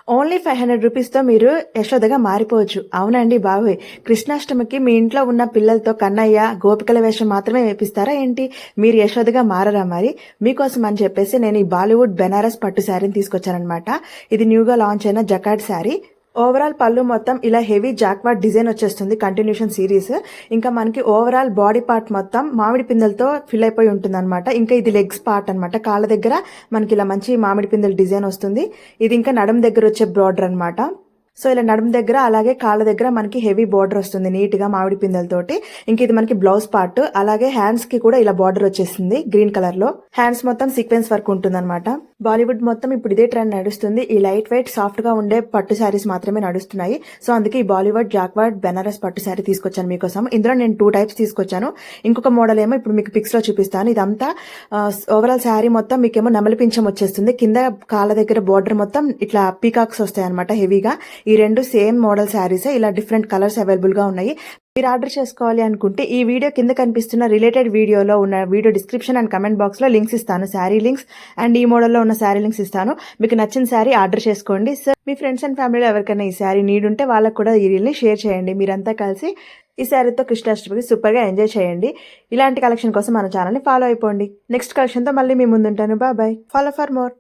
Only 500 రూపీస్‌తో మీరు యశోదగా మారిపోవచ్చు. అవునండి బాబోయ్! కృష్ణాష్టమికి మీ ఇంట్లో ఉన్న పిల్లలతో కన్నయ్య, గోపికల వేషం మాత్రమే వేపిస్తారా ఏంటి? మీరు యశోదగా మారరా మరి? మీకోసం అని చెప్పేసి నేను ఈ బాలీవుడ్ బెనారస్ పట్టు శారీని తీసుకొచ్చాననమాట. ఇది న్యూగా లాంచ్ అయిన జకార్డ్ శారీ. ఓవరాల్ పళ్ళు మొత్తం ఇలా హెవీ జాక్వార్డ్ డిజైన్ వచ్చేస్తుంది, కంటిన్యూషన్ సిరీస్. ఇంకా మనకి ఓవరాల్ బాడీ పార్ట్ మొత్తం మామిడి పిందెలతో ఫిల్ అయిపోయి ఉంటుంది అనమాట. ఇంకా ఇది లెగ్స్ పార్ట్ అనమాట. కాళ్ళ దగ్గర మనకి ఇలా మంచి మామిడి పిందెల డిజైన్ వస్తుంది. ఇది ఇంకా నడుం దగ్గర వచ్చే బ్రాడర్ అనమాట. సో ఇలా నడుము దగ్గర అలాగే కాళ్ళ దగ్గర మనకి హెవీ బార్డర్ వస్తుంది నీట్ గా మామిడి పిందెలతోటి. ఇంక ఇది మనకి బ్లౌజ్ పార్ట్. అలాగే హ్యాండ్స్ కి కూడా ఇలా బార్డర్ వచ్చేసింది గ్రీన్ కలర్ లో. హ్యాండ్స్ మొత్తం సీక్వెన్స్ వర్క్ ఉంటుంది అనమాట. బాలీవుడ్ మొత్తం ఇప్పుడు ఇదే ట్రెండ్ నడుస్తుంది. ఈ లైట్ వెయిట్ సాఫ్ట్ గా ఉండే పట్టు శారీస్ మాత్రమే నడుస్తున్నాయి. సో అందుకే ఈ బాలీవుడ్ జాక్వార్డ్ బెనారస్ పట్టు శారీ తీసుకొచ్చాను మీకోసం. ఇందులో నేను 2 టైప్స్ తీసుకొచ్చాను. ఇంకొక మోడల్ ఏమో ఇప్పుడు మీకు పిక్స్ లో చూపిస్తాను. ఇదంతా ఓవరాల్ శారీ మొత్తం మీకేమో నెమలి పింఛం వచ్చేస్తుంది. కింద కాళ్ళ దగ్గర బార్డర్ మొత్తం ఇట్లా పీకాక్స్ వస్తాయి అనమాట హెవీగా. ఈ 2 సేమ్ మోడల్ శారీసే. ఇలా డిఫరెంట్ కలర్స్ అవైలబుల్ గా ఉన్నాయి. మీరు ఆర్డర్ చేసుకోవాలి అనుకుంటే ఈ వీడియో కింద కనిపిస్తున్న రిలేటెడ్ వీడియోలో ఉన్న video description and comment box లో లింక్స్ ఇస్తాను, శారీ లింక్స్ అండ్ ఈ మోడల్లో ఉన్న శారీ లింక్స్ ఇస్తాను. మీకు నచ్చిన శారీ ఆర్డర్ చేసుకోండి. సో మీ ఫ్రెండ్స్ అండ్ ఫ్యామిలీలో ఎవరికైనా ఈ శారీ నీడ్ ఉంటే వాళ్ళకు కూడా ఈ రీల్ని షేర్ చేయండి. మీరంతా కలిసి ఈ శారీతో కృష్ణాష్టమికి సూపర్ గా ఎంజాయ్ చేయండి. ఇలాంటి కలెక్షన్ కోసం మన ఛానల్ని ఫాలో అయిపోండి. నెక్స్ట్ కలెక్షన్ తో మళ్ళీ మీ ముందుంటాను. బాయ్. Follow for more.